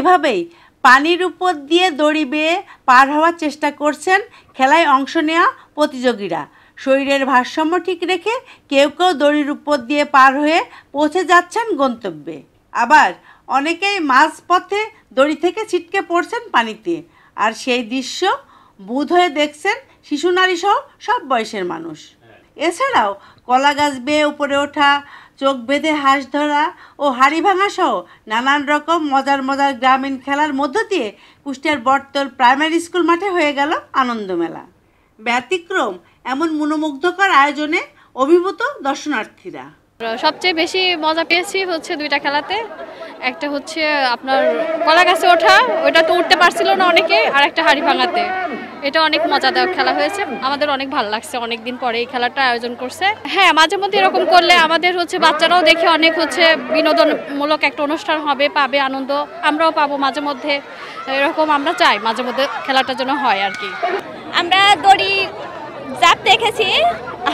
এভাবেই পানির উপর দিয়ে দড়ি বেয়ে পার হওয়ার চেষ্টা করছেন খেলায় অংশ নেওয়া প্রতিযোগীরা। শরীরের ভারসাম্য ঠিক রেখে কেউ কেউ দড়ির উপর দিয়ে পার হয়ে পৌঁছে যাচ্ছেন গন্তব্যে। আবার অনেকেই মাঝপথে দড়ি থেকে ছিটকে পড়ছেন পানিতে। আর সেই দৃশ্য বুঁদ হয়ে দেখছেন শিশু নারীসহ সব বয়সের মানুষ। এছাড়াও কলা গাছ বেয়ে উপরে ওঠা, চোখ বেঁধে হাঁস ধরা ও হাড়ি ভাঙা সহ নানান রকম মজার মজার গ্রামীণ খেলার মধ্য দিয়ে কুষ্টিয়ার বটতল প্রাইমারি স্কুল মাঠে হয়ে গেল আনন্দমেলা। ব্যতিক্রম এমন মনোমুগ্ধকর আয়োজনে অভিভূত দর্শনার্থীরা। সবচেয়ে বেশি মজা পেয়েছি হচ্ছে দুইটা খেলাতে। একটা হচ্ছে আপনার কলা গাছে ওঠা, ওইটা তো উঠতে পারছিল না অনেকে, আর একটা হাড়ি ভাঙাতে। এটা অনেক মজাদায়ক খেলা হয়েছে, আমাদের অনেক ভালো লাগছে। অনেক দিন পরে এই খেলাটা আয়োজন করছে। হ্যাঁ, মাঝে মধ্যে এরকম করলে আমাদের হচ্ছে বাচ্চারাও দেখে অনেক হচ্ছে বিনোদনমূলক একটা অনুষ্ঠান হবে, পাবে আনন্দ, আমরাও পাবো মাঝে মধ্যে। এরকম আমরা চাই মাঝে মধ্যে খেলাটা যেন হয় আর কি। আমরা দড়ি জাপ দেখেছি,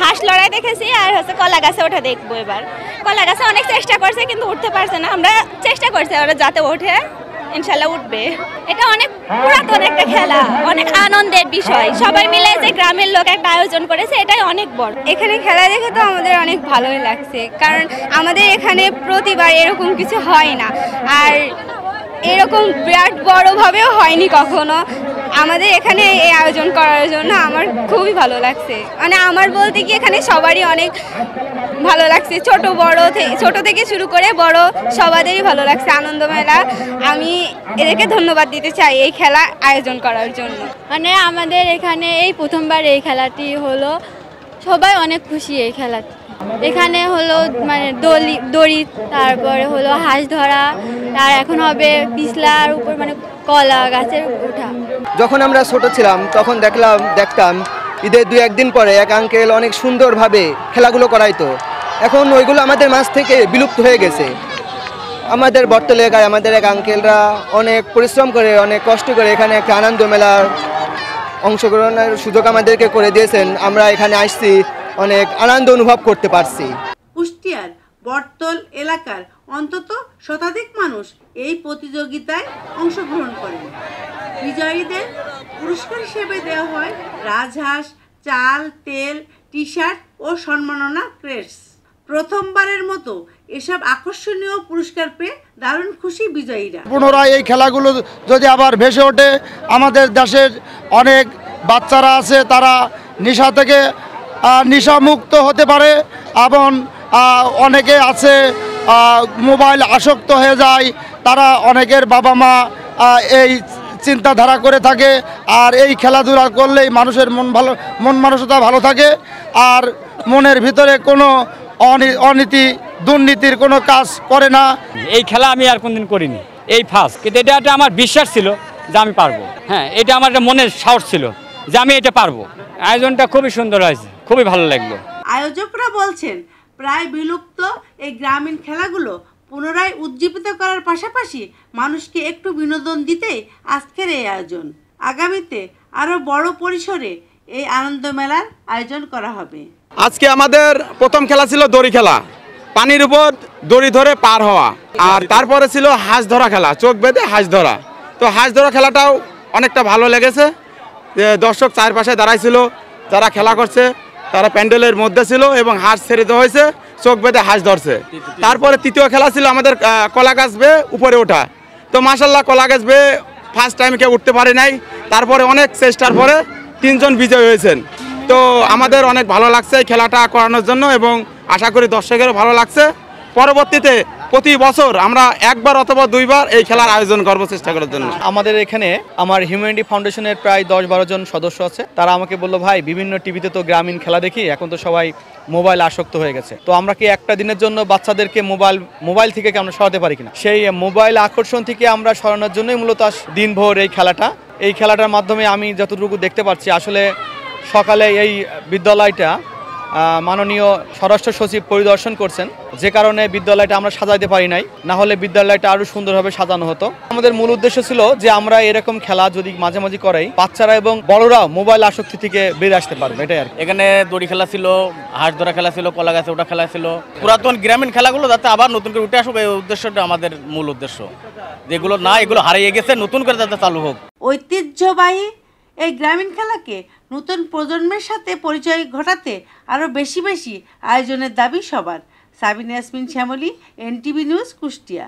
হাঁস লড়াই দেখেছি, আর হচ্ছে কলা গাছে ওঠা দেখবো। এবার কলা গাছে অনেক চেষ্টা করছে কিন্তু উঠতে পারছে না। আমরা চেষ্টা করছি ওরা যাতে ওঠে, ইনশাল্লাহ উঠবে। এটা অনেক পুরাতন একটা খেলা, অনেক আনন্দের বিষয়। সবাই মিলে যে গ্রামের লোক একটা আয়োজন করেছে, এটাই অনেক বড়। এখানে খেলা দেখে তো আমাদের অনেক ভালোই লাগছে, কারণ আমাদের এখানে প্রতিবার এরকম কিছু হয় না, আর এরকম বিরাট বড়ভাবেও হয়নি কখনো। আমাদের এখানে এই আয়োজন করার জন্য আমার খুবই ভালো লাগছে। মানে আমার বলতে কি এখানে সবারই অনেক ভালো লাগছে, ছোট থেকে শুরু করে বড় সবাদেরই ভালো লাগছে আনন্দমেলা। আমি এদেরকে ধন্যবাদ দিতে চাই এই খেলা আয়োজন করার জন্য। মানে আমাদের এখানে এই প্রথমবার এই খেলাটি হলো, সবাই অনেক খুশি এই খেলাটি। এখানে হলো মানে দড়ি, তারপরে হলো হাঁস ধরা, আর এখন হবে পিছলার উপর মানে কলা গাছের ওঠা। যখন আমরা ছোট ছিলাম তখন দেখতাম ঈদের 2-1 দিন পরে এক আঙ্কেল অনেক সুন্দরভাবে খেলাগুলো করাইতো। এখন ওইগুলো আমাদের মাঝ থেকে বিলুপ্ত হয়ে গেছে। আমাদের বটতল এলাকায় আমাদের এক আঙ্কেলরা অনেক পরিশ্রম করে, অনেক কষ্ট করে এখানে একটা আনন্দ মেলার অংশগ্রহণের সুযোগ আমাদেরকে করে দিয়েছেন। আমরা এখানে আসছি, অনেক আনন্দ অনুভব করতে পারছি। কুষ্টিয়ার বটতল এলাকার অন্তত শতাধিক মানুষ এই প্রতিযোগিতায় অংশগ্রহণ করেন। বিজয়ীদের পুরস্কার হিসেবে দেওয়া হয় রাজহাঁস, চাল, তেল, টি শার্ট ও সম্মাননা ক্রেটস। প্রথমবারের মতো এসব আকর্ষণীয় পুরস্কার পেয়ে দারুণ খুশি বিজয়ীরা। পুনরায় এই খেলাগুলো যদি আবার ভেসে ওঠে, আমাদের দেশের অনেক বাচ্চারা আছে, তারা নেশা থেকে নেশামুক্ত হতে পারে, এবং অনেকে আছে মোবাইল আসক্ত হয়ে যায়। তারা অনেকের বাবা মা এই চিন্তাধারা করে থাকে, আর এই খেলাধুলা করলেই মানুষের মন মানসিকতা ভালো থাকে, আর মনের ভিতরে কোনো অনীতি দুর্নীতির কোনো কাজ করে না। এই খেলা আমি আর কোনদিন করিনি, এই ফার্স্ট। কিন্তু এটা আমার বিশ্বাস ছিল যে আমি পারবো। হ্যাঁ, এটা আমার একটা মনের সাহস ছিল যে আমি এটা পারবো। আয়োজনটা খুবই সুন্দর হয়েছে, খুবই ভালো লাগলো। আয়োজকরা বলছেন প্রায় বিলুপ্ত এই গ্রামীণ খেলাগুলো পুনরায় উজ্জীবিত করার পাশাপাশি মানুষকে একটু বিনোদন দিতেই আজকের এই আয়োজন। আগামীতে আরও বড় পরিসরে এই আনন্দ মেলার আয়োজন করা হবে। আজকে আমাদের প্রথম খেলা ছিল দড়ি খেলা, পানির উপর দড়ি ধরে পার হওয়া, আর তারপরে ছিল হাঁস ধরা খেলা, চোখ বেঁধে হাঁস ধরা। তো হাঁস ধরা খেলাটাও অনেকটা ভালো লেগেছে। দর্শক চারপাশে দাঁড়াইছিল, যারা খেলা করছে তারা প্যান্ডেলের মধ্যে ছিল এবং হাঁস ছেড়ে দেওয়া হয়েছে, চোখ বেঁধে হাঁস ধরছে। তারপরে তৃতীয় খেলা ছিল আমাদের কলা গাছ বেয়ে উপরে ওঠা। তো মাশাল্লাহ কলা গাছ বেয়ে ফার্স্ট টাইম কেউ উঠতে পারে নাই, তারপরে অনেক চেষ্টার পরে 3 জন বিজয়ী হয়েছেন। তো আমাদের অনেক ভালো লাগছে এই খেলাটা করানোর জন্য, এবং আশা করি দর্শকেরও ভালো লাগছে। পরবর্তীতে প্রতি বছর আমরা 1 বার অথবা 2 বার এই খেলার আয়োজন করব চেষ্টা করার জন্য। আমাদের এখানে আমার হিউম্যানিটি ফাউন্ডেশনের প্রায় 10-12 জন সদস্য আছে। তারা আমাকে বললো, ভাই বিভিন্ন টিভিতে তো গ্রামীণ খেলা দেখি, এখন তো সবাই মোবাইল আসক্ত হয়ে গেছে, তো আমরা কি একটা দিনের জন্য বাচ্চাদেরকে মোবাইল থেকে আমরা সরাতে পারি কিনা। সেই মোবাইল আকর্ষণ থেকে আমরা সরানোর জন্যই মূলত দিনভর এই খেলাটার মাধ্যমে আমি যতটুকু দেখতে পাচ্ছি, আসলে সকালে এই বিদ্যালয়টা মাননীয় স্বরাষ্ট্র সচিব পরিদর্শন করছেন, যে কারণে বিদ্যালয়টা আমরা সাজাইতে পারি নাই, না হলে বিদ্যালয়টা আরো সুন্দরভাবে সাজানো হতো। আমাদের মূল উদ্দেশ্য ছিল যে আমরা এরকম খেলা যদি মাঝামাঝি করাই, বাচ্চারা এবং বড়রাও মোবাইল আসক্তি থেকে বেরিয়ে আসতে পারবে, এটাই আর। এখানে দড়ি খেলা ছিল, হাঁস ধরা খেলা ছিল, কলা গাছে ওঠা খেলা ছিল, পুরাতন গ্রামীণ খেলাগুলো যাতে আবার নতুন করে উঠে আসুক, এই উদ্দেশ্যটা আমাদের মূল উদ্দেশ্য। যেগুলো না, এগুলো হারিয়ে গেছে, নতুন করে যাতে চালু হোক। ঐতিহ্যবাহী এই গ্রামীণ খেলাকে নতুন প্রজন্মের সাথে পরিচয় ঘটাতে আরও বেশি বেশি আয়োজনের দাবি সবার। Sabina Yasmin Shyamoli, NTV news, Kushtia.